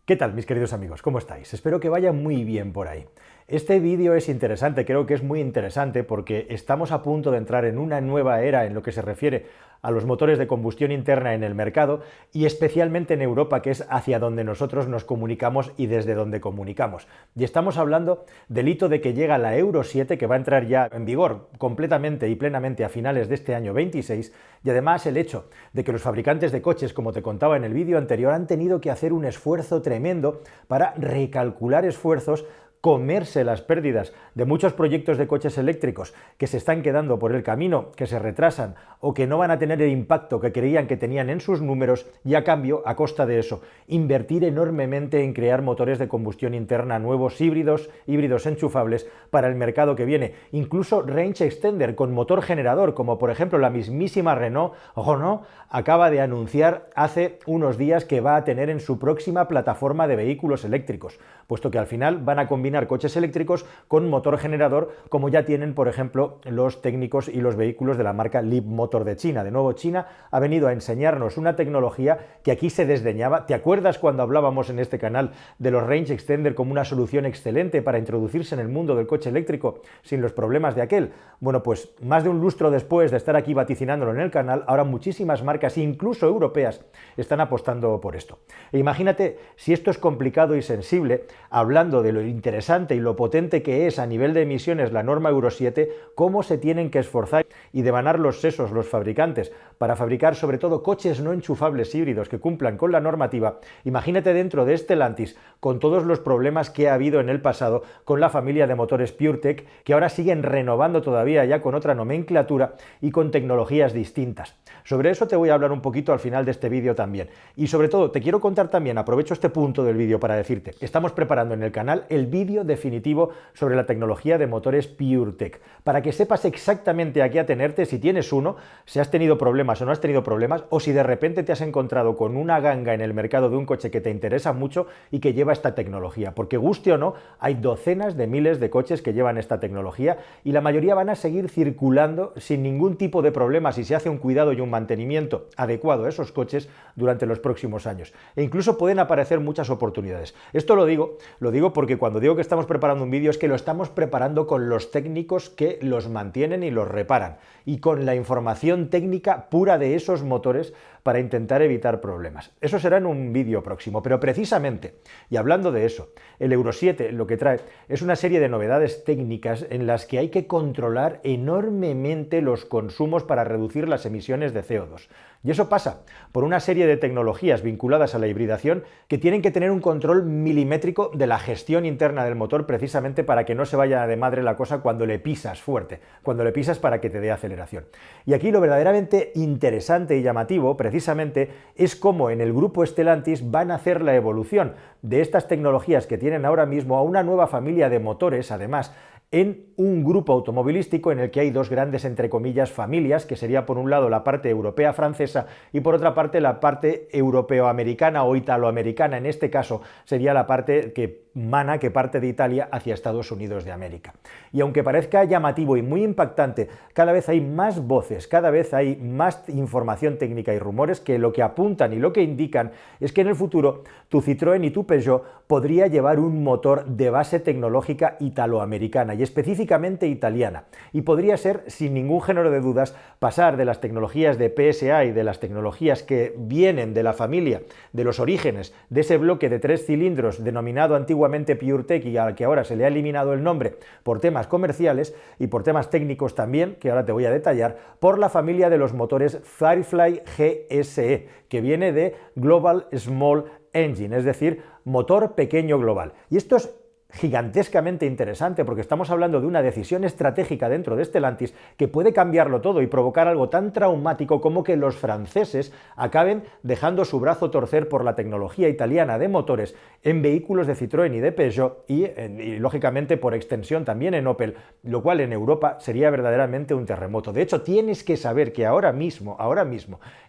¿Qué tal, mis queridos amigos? ¿Cómo estáis? Espero que vaya muy bien por ahí. Este vídeo es interesante, creo que es muy interesante porque estamos a punto de entrar en una nueva era en lo que se refiere a los motores de combustión interna en el mercado y especialmente en Europa, que es hacia donde nosotros nos comunicamos y desde donde comunicamos. Y estamos hablando del hito de que llega la Euro 7, que va a entrar ya en vigor completamente y plenamente a finales de este año 26, y además el hecho de que los fabricantes de coches, como te contaba en el vídeo anterior, han tenido que hacer un esfuerzo tremendo para recalcular esfuerzos, comerse las pérdidas de muchos proyectos de coches eléctricos que se están quedando por el camino, que se retrasan o que no van a tener el impacto que creían que tenían en sus números, y a cambio, a costa de eso, invertir enormemente en crear motores de combustión interna nuevos, híbridos enchufables para el mercado que viene, incluso range extender con motor generador, como por ejemplo la mismísima Renault acaba de anunciar hace unos días que va a tener en su próxima plataforma de vehículos eléctricos, puesto que al final van a combinar coches eléctricos con motor generador, como ya tienen, por ejemplo, los técnicos y los vehículos de la marca Leapmotor de China. De nuevo, China ha venido a enseñarnos una tecnología que aquí se desdeñaba. ¿Te acuerdas cuando hablábamos en este canal de los range extender como una solución excelente para introducirse en el mundo del coche eléctrico sin los problemas de aquel? Bueno, pues más de un lustro después de estar aquí vaticinándolo en el canal, ahora muchísimas marcas, incluso europeas, están apostando por esto. E imagínate si esto es complicado y sensible, hablando de lo interesante y lo potente que es a nivel de emisiones la norma Euro 7, cómo se tienen que esforzar y devanar los sesos los fabricantes para fabricar sobre todo coches no enchufables híbridos que cumplan con la normativa. Imagínate dentro de Stellantis con todos los problemas que ha habido en el pasado con la familia de motores PureTech, que ahora siguen renovando todavía ya con otra nomenclatura y con tecnologías distintas. Sobre eso te voy a hablar un poquito al final de este vídeo también. Y sobre todo te quiero contar también, aprovecho este punto del vídeo para decirte, estamos preparando en el canal el vídeo definitivo sobre la tecnología de motores PureTech, para que sepas exactamente a qué atenerte si tienes uno, si has tenido problemas o no has tenido problemas, o si de repente te has encontrado con una ganga en el mercado de un coche que te interesa mucho y que lleva esta tecnología, porque guste o no, hay docenas de miles de coches que llevan esta tecnología y la mayoría van a seguir circulando sin ningún tipo de problema si se hace un cuidado y un mantenimiento adecuado a esos coches durante los próximos años. E incluso pueden aparecer muchas oportunidades. Esto lo digo porque cuando digo que estamos preparando un vídeo es que lo estamos preparando con los técnicos que los mantienen y los reparan y con la información técnica pura de esos motores para intentar evitar problemas. Eso será en un vídeo próximo, pero precisamente, y hablando de eso, el Euro 7 lo que trae es una serie de novedades técnicas en las que hay que controlar enormemente los consumos para reducir las emisiones de CO2. Y eso pasa por una serie de tecnologías vinculadas a la hibridación que tienen que tener un control milimétrico de la gestión interna del motor, precisamente para que no se vaya de madre la cosa cuando le pisas fuerte, cuando le pisas para que te dé aceleración. Y aquí lo verdaderamente interesante y llamativo, precisamente, es cómo en el grupo Stellantis van a hacer la evolución de estas tecnologías que tienen ahora mismo a una nueva familia de motores, además, en un grupo automovilístico en el que hay dos grandes, entre comillas, familias, que sería por un lado la parte europea-francesa y por otra parte la parte europeo-americana o italoamericana. En este caso sería la parte que parte de Italia hacia Estados Unidos de América. Y aunque parezca llamativo y muy impactante, cada vez hay más voces, cada vez hay más información técnica y rumores que lo que apuntan y lo que indican es que en el futuro tu Citroën y tu Peugeot podría llevar un motor de base tecnológica italoamericana y específicamente italiana, y podría ser, sin ningún género de dudas, pasar de las tecnologías de PSA y de las tecnologías que vienen de la familia, de los orígenes, de ese bloque de 3 cilindros denominado antiguamente PureTech y al que ahora se le ha eliminado el nombre por temas comerciales y por temas técnicos también, que ahora te voy a detallar, por la familia de los motores Firefly GSE, que viene de Global Small Engine, es decir, motor pequeño global. Y esto es gigantescamente interesante porque estamos hablando de una decisión estratégica dentro de Stellantis que puede cambiarlo todo y provocar algo tan traumático como que los franceses acaben dejando su brazo torcer por la tecnología italiana de motores en vehículos de Citroën y de Peugeot y lógicamente por extensión también en Opel, lo cual en Europa sería verdaderamente un terremoto. De hecho, tienes que saber que ahora mismo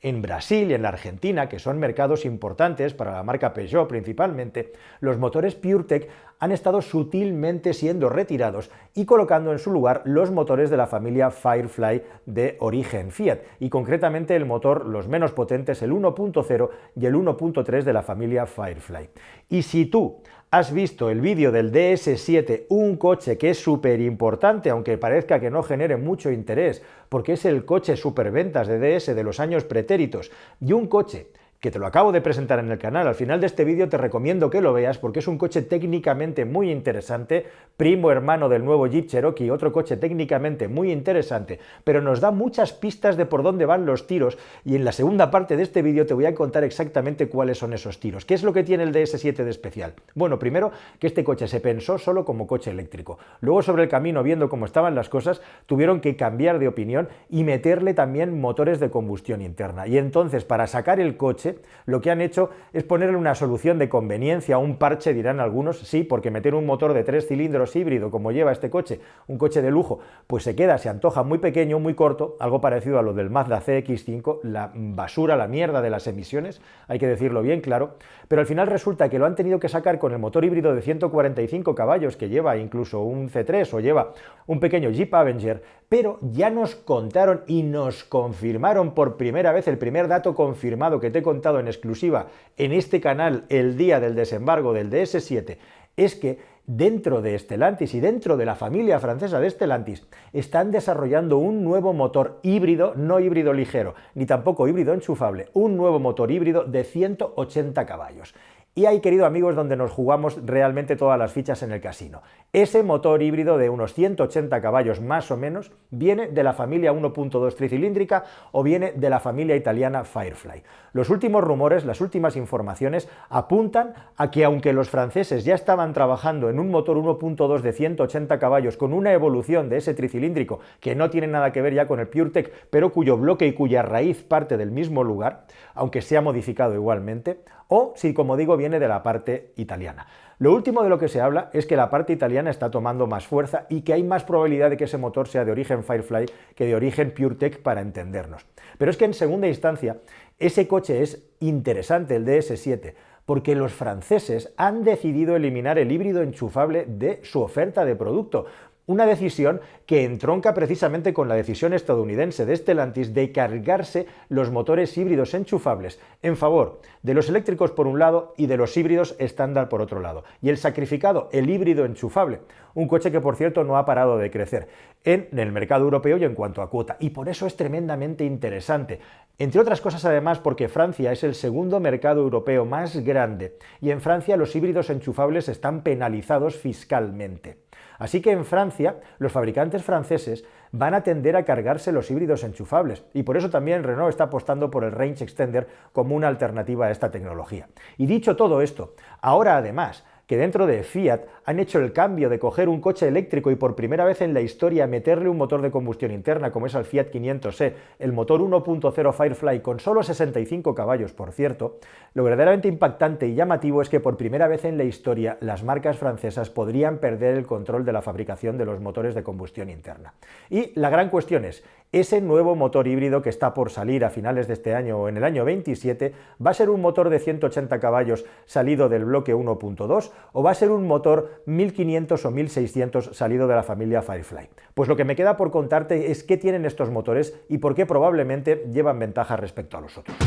En Brasil y en la Argentina, que son mercados importantes para la marca Peugeot principalmente, los motores PureTech han estado sutilmente siendo retirados y colocando en su lugar los motores de la familia Firefly de origen Fiat, y concretamente el motor, los menos potentes, el 1.0 y el 1.3 de la familia Firefly. Y si tú has visto el vídeo del DS7, un coche que es súper importante, aunque parezca que no genere mucho interés, porque es el coche superventas de DS de los años pretéritos, y un coche que te lo acabo de presentar en el canal. Al final de este vídeo te recomiendo que lo veas porque es un coche técnicamente muy interesante, primo hermano del nuevo Jeep Cherokee, otro coche técnicamente muy interesante, pero nos da muchas pistas de por dónde van los tiros, y en la segunda parte de este vídeo te voy a contar exactamente cuáles son esos tiros. ¿Qué es lo que tiene el DS7 de especial? Bueno, primero, que este coche se pensó solo como coche eléctrico. Luego, sobre el camino, viendo cómo estaban las cosas, tuvieron que cambiar de opinión y meterle también motores de combustión interna. Y entonces, para sacar el coche, lo que han hecho es ponerle una solución de conveniencia, un parche, dirán algunos, sí, porque meter un motor de 3 cilindros híbrido como lleva este coche, un coche de lujo, pues se antoja muy pequeño, muy corto, algo parecido a lo del Mazda CX-5, la basura, la mierda de las emisiones, hay que decirlo bien claro, pero al final resulta que lo han tenido que sacar con el motor híbrido de 145 caballos que lleva incluso un C3 o lleva un pequeño Jeep Avenger, pero ya nos contaron y nos confirmaron por primera vez, el primer dato confirmado que te he contado en exclusiva en este canal el día del desembarco del DS7, es que dentro de Stellantis y dentro de la familia francesa de Stellantis están desarrollando un nuevo motor híbrido, no híbrido ligero, ni tampoco híbrido enchufable, un nuevo motor híbrido de 180 caballos. Y ahí, queridos amigos, donde nos jugamos realmente todas las fichas en el casino. Ese motor híbrido de unos 180 caballos más o menos viene de la familia 1.2 tricilíndrica o viene de la familia italiana Firefly. Los últimos rumores, las últimas informaciones apuntan a que aunque los franceses ya estaban trabajando en un motor 1.2 de 180 caballos con una evolución de ese tricilíndrico que no tiene nada que ver ya con el PureTech, pero cuyo bloque y cuya raíz parte del mismo lugar, aunque sea modificado igualmente, o si, como digo, viene de la parte italiana. Lo último de lo que se habla es que la parte italiana está tomando más fuerza y que hay más probabilidad de que ese motor sea de origen Firefly que de origen PureTech, para entendernos. Pero es que en segunda instancia, ese coche es interesante, el DS7, porque los franceses han decidido eliminar el híbrido enchufable de su oferta de producto. Una decisión que entronca precisamente con la decisión estadounidense de Stellantis de cargarse los motores híbridos enchufables en favor de los eléctricos por un lado y de los híbridos estándar por otro lado. Y el sacrificado, el híbrido enchufable, un coche que por cierto no ha parado de crecer en el mercado europeo y en cuanto a cuota. Y por eso es tremendamente interesante. Entre otras cosas, además, porque Francia es el segundo mercado europeo más grande y en Francia los híbridos enchufables están penalizados fiscalmente. Así que en Francia, los fabricantes franceses van a tender a cargarse los híbridos enchufables, y por eso también Renault está apostando por el Range Extender como una alternativa a esta tecnología. Y dicho todo esto, ahora además que dentro de Fiat han hecho el cambio de coger un coche eléctrico y por primera vez en la historia meterle un motor de combustión interna, como es el Fiat 500e, el motor 1.0 Firefly con solo 65 caballos, por cierto, lo verdaderamente impactante y llamativo es que por primera vez en la historia las marcas francesas podrían perder el control de la fabricación de los motores de combustión interna. Y la gran cuestión es, ese nuevo motor híbrido que está por salir a finales de este año o en el año 27, ¿va a ser un motor de 180 caballos salido del bloque 1.2 o va a ser un motor 1500 o 1600 salido de la familia Firefly? Pues lo que me queda por contarte es qué tienen estos motores y por qué probablemente llevan ventaja respecto a los otros.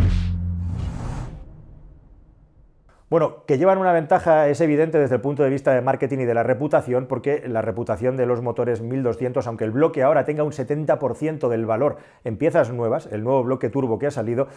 Bueno, que llevan una ventaja es evidente desde el punto de vista de marketing y de la reputación, porque la reputación de los motores 1200, aunque el bloque ahora tenga un 70% del valor en piezas nuevas, el nuevo bloque turbo que ha salido,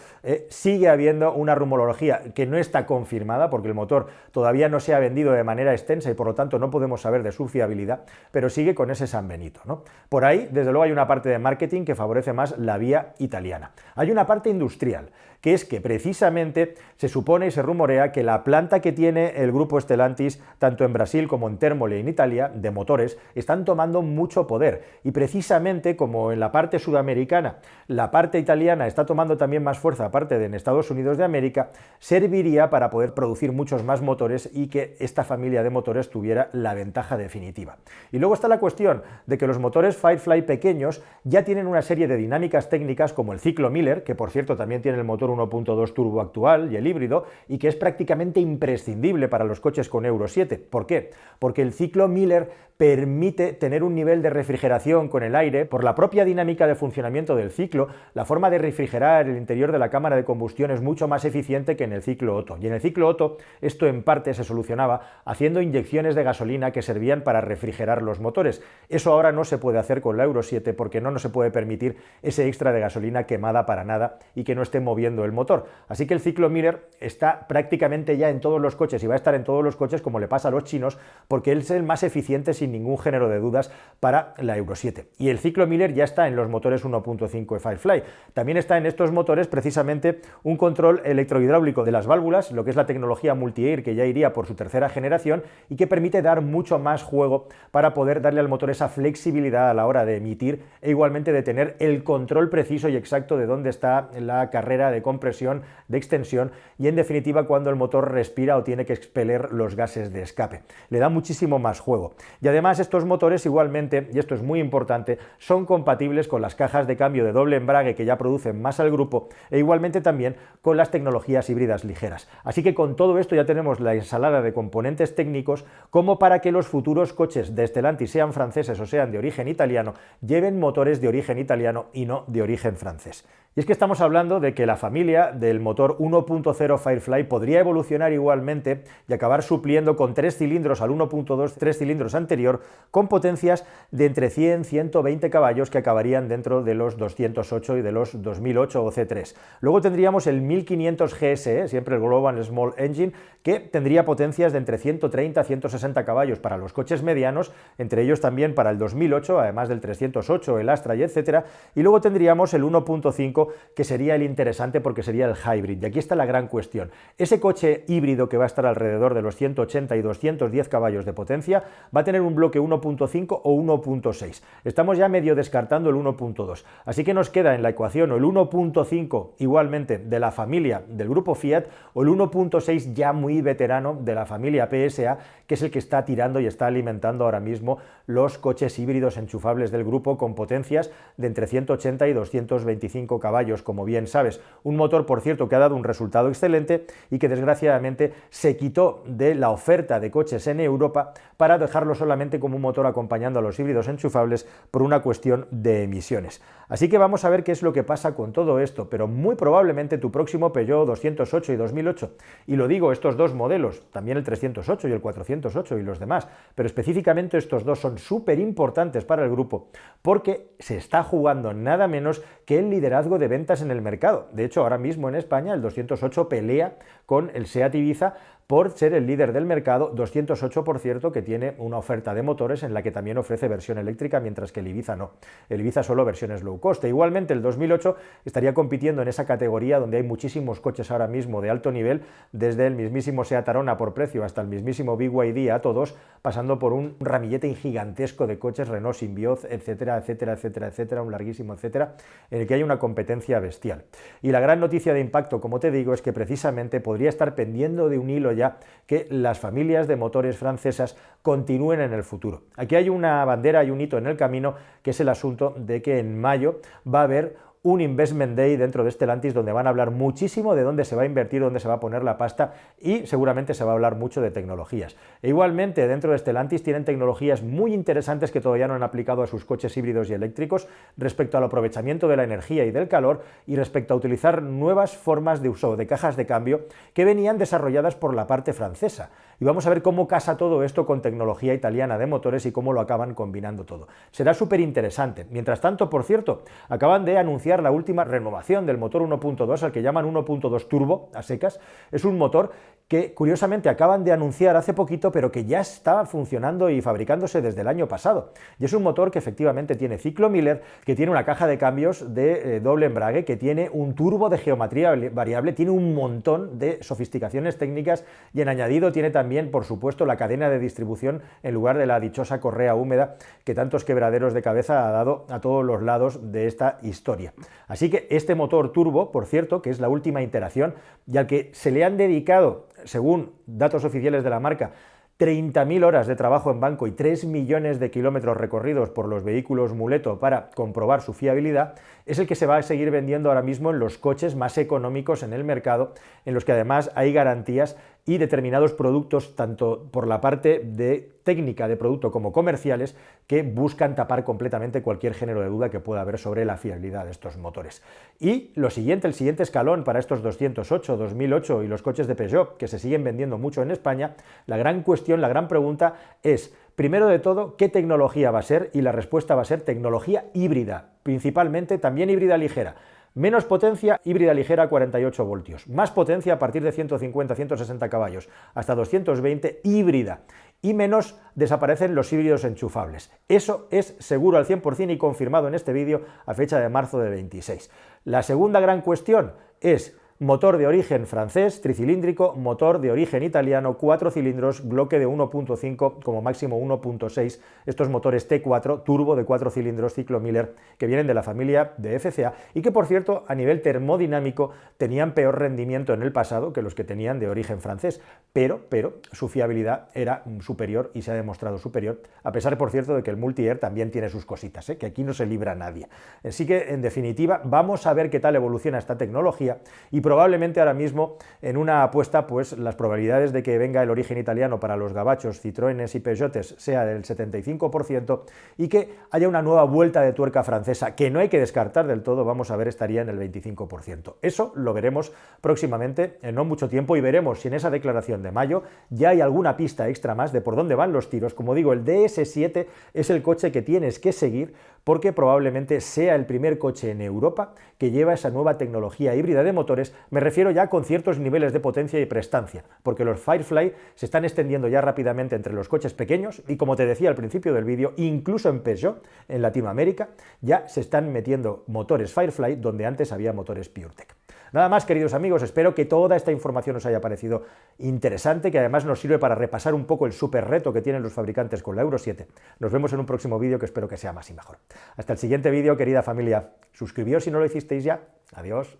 sigue habiendo una rumorología que no está confirmada, porque el motor todavía no se ha vendido de manera extensa y por lo tanto no podemos saber de su fiabilidad, pero sigue con ese San Benito, ¿no? Por ahí, desde luego, hay una parte de marketing que favorece más la vía italiana. Hay una parte industrial, que es que precisamente se supone y se rumorea que la planta que tiene el grupo Stellantis, tanto en Brasil como en Termoli en Italia, de motores, están tomando mucho poder, y precisamente como en la parte sudamericana la parte italiana está tomando también más fuerza, aparte de en Estados Unidos de América, serviría para poder producir muchos más motores y que esta familia de motores tuviera la ventaja definitiva. Y luego está la cuestión de que los motores Firefly pequeños ya tienen una serie de dinámicas técnicas como el ciclo Miller, que por cierto también tiene el motor 1.2 turbo actual y el híbrido, y que es prácticamente imprescindible para los coches con Euro 7. ¿Por qué? Porque el ciclo Miller permite tener un nivel de refrigeración con el aire por la propia dinámica de funcionamiento del ciclo. La forma de refrigerar el interior de la cámara de combustión es mucho más eficiente que en el ciclo Otto, y en el ciclo Otto esto en parte se solucionaba haciendo inyecciones de gasolina que servían para refrigerar los motores. Eso ahora no se puede hacer con la Euro 7 porque no se puede permitir ese extra de gasolina quemada para nada y que no esté moviendo el motor. Así que el ciclo Miller está prácticamente ya en todos los coches y va a estar en todos los coches, como le pasa a los chinos, porque él es el más eficiente sin ningún género de dudas para la Euro 7. Y el ciclo Miller ya está en los motores 1.5 de Firefly. También está en estos motores precisamente un control electrohidráulico de las válvulas, lo que es la tecnología multi-air, que ya iría por su tercera generación y que permite dar mucho más juego para poder darle al motor esa flexibilidad a la hora de emitir e igualmente de tener el control preciso y exacto de dónde está la carrera de compresión, de extensión y en definitiva cuando el motor respira o tiene que expeler los gases de escape. Le da muchísimo más juego. Y además estos motores igualmente, y esto es muy importante, son compatibles con las cajas de cambio de doble embrague que ya producen más al grupo e igualmente también con las tecnologías híbridas ligeras. Así que con todo esto ya tenemos la ensalada de componentes técnicos como para que los futuros coches de Stellantis, sean franceses o sean de origen italiano, lleven motores de origen italiano y no de origen francés. Y es que estamos hablando de que la familia del motor 1.0 Firefly podría evolucionar igualmente y acabar supliendo con 3 cilindros al 1.2, 3 cilindros anterior, con potencias de entre 100 y 120 caballos que acabarían dentro de los 208 y de los 2008 o C3. Luego tendríamos el 1500 GSE, siempre el Global Small Engine, que tendría potencias de entre 130 a 160 caballos para los coches medianos, entre ellos también para el 2008, además del 308, el Astra y etcétera. Y luego tendríamos el 1.5, que sería el interesante porque sería el hybrid. Y aquí está la gran cuestión. Ese coche híbrido que va a estar alrededor de los 180 y 210 caballos de potencia va a tener un bloque 1.5 o 1.6. Estamos ya medio descartando el 1.2. Así que nos queda en la ecuación o el 1.5 igualmente de la familia del grupo Fiat o el 1.6 ya muy veterano de la familia PSA, que es el que está tirando y está alimentando ahora mismo los coches híbridos enchufables del grupo con potencias de entre 180 y 225 caballos, como bien sabes. Un motor, por cierto, que ha dado un resultado excelente y que desgraciadamente se quitó de la oferta de coches en Europa para dejarlo solamente como un motor acompañando a los híbridos enchufables por una cuestión de emisiones. Así que vamos a ver qué es lo que pasa con todo esto, pero muy probablemente tu próximo Peugeot 208 y 2008, y lo digo, estos dos modelos, también el 308 y el 408 y los demás, pero específicamente estos dos son súper importantes para el grupo porque se está jugando nada menos que el liderazgo de ventas en el mercado. De hecho, ahora mismo en España el 208 pelea con el Seat Ibiza por ser el líder del mercado, 208 por cierto que tiene una oferta de motores en la que también ofrece versión eléctrica, mientras que el Ibiza no. El Ibiza solo versiones low cost. E igualmente el 2008 estaría compitiendo en esa categoría donde hay muchísimos coches ahora mismo de alto nivel, desde el mismísimo Seat Arona por precio hasta el mismísimo BYD Atto, pasando por un ramillete gigantesco de coches Renault Symbioz, etcétera, etcétera, etcétera, etcétera, un larguísimo etcétera, en el que hay una competencia bestial. Y la gran noticia de impacto, como te digo, es que precisamente podría estar pendiendo de un hilo ya que las familias de motores francesas continúen en el futuro. Aquí hay una bandera y un hito en el camino, que es el asunto de que en mayo va a haber un Investment Day dentro de Stellantis donde van a hablar muchísimo de dónde se va a invertir, dónde se va a poner la pasta y seguramente se va a hablar mucho de tecnologías. E igualmente dentro de Stellantis tienen tecnologías muy interesantes que todavía no han aplicado a sus coches híbridos y eléctricos respecto al aprovechamiento de la energía y del calor y respecto a utilizar nuevas formas de uso de cajas de cambio que venían desarrolladas por la parte francesa. Y vamos a ver cómo casa todo esto con tecnología italiana de motores y cómo lo acaban combinando todo. Será súper interesante. Mientras tanto, por cierto, acaban de anunciar anunciar la última renovación del motor 1.2, al que llaman 1.2 turbo, a secas. Es un motor que curiosamente acaban de anunciar hace poquito, pero que ya está funcionando y fabricándose desde el año pasado. Y es un motor que efectivamente tiene ciclo Miller, que tiene una caja de cambios de doble embrague, que tiene un turbo de geometría variable, tiene un montón de sofisticaciones técnicas y en añadido tiene también, por supuesto, la cadena de distribución en lugar de la dichosa correa húmeda que tantos quebraderos de cabeza ha dado a todos los lados de esta historia. Así que este motor turbo, por cierto, que es la última iteración y al que se le han dedicado, según datos oficiales de la marca, 30.000 horas de trabajo en banco y 3 millones de kilómetros recorridos por los vehículos Muleto para comprobar su fiabilidad, es el que se va a seguir vendiendo ahora mismo en los coches más económicos en el mercado, en los que además hay garantías y determinados productos, tanto por la parte de técnica de producto como comerciales, que buscan tapar completamente cualquier género de duda que pueda haber sobre la fiabilidad de estos motores. Y el siguiente escalón para estos 208, 2008 y los coches de Peugeot, que se siguen vendiendo mucho en España, la gran cuestión, la gran pregunta es, primero de todo, ¿qué tecnología va a ser? Y la respuesta va a ser tecnología híbrida, principalmente también híbrida ligera. Menos potencia, híbrida ligera, 48 voltios. Más potencia a partir de 150, 160 caballos, hasta 220, híbrida. Y menos desaparecen los híbridos enchufables. Eso es seguro al 100% y confirmado en este vídeo a fecha de marzo de 26. La segunda gran cuestión es motor de origen francés, tricilíndrico, motor de origen italiano, 4 cilindros, bloque de 1.5, como máximo 1.6, estos motores T4, turbo de 4 cilindros, ciclo Miller, que vienen de la familia de FCA y que, por cierto, a nivel termodinámico tenían peor rendimiento en el pasado que los que tenían de origen francés, pero su fiabilidad era superior y se ha demostrado superior, a pesar, por cierto, de que el Multi-Air también tiene sus cositas, que aquí no se libra nadie. Así que, en definitiva, vamos a ver qué tal evoluciona esta tecnología y probablemente ahora mismo en una apuesta, pues las probabilidades de que venga el origen italiano para los gabachos, Citroënes y Peugeotes sea del 75% y que haya una nueva vuelta de tuerca francesa que no hay que descartar del todo, vamos a ver, estaría en el 25%. Eso lo veremos próximamente en no mucho tiempo y veremos si en esa declaración de mayo ya hay alguna pista extra más de por dónde van los tiros. Como digo, el DS7 es el coche que tienes que seguir porque probablemente sea el primer coche en Europa que lleva esa nueva tecnología híbrida de motores. Me refiero ya con ciertos niveles de potencia y prestancia, porque los Firefly se están extendiendo ya rápidamente entre los coches pequeños y, como te decía al principio del vídeo, incluso en Peugeot, en Latinoamérica, ya se están metiendo motores Firefly donde antes había motores PureTech. Nada más, queridos amigos, espero que toda esta información os haya parecido interesante, que además nos sirve para repasar un poco el súper reto que tienen los fabricantes con la Euro 7. Nos vemos en un próximo vídeo que espero que sea más y mejor. Hasta el siguiente vídeo, querida familia. Suscribíos si no lo hicisteis ya. Adiós.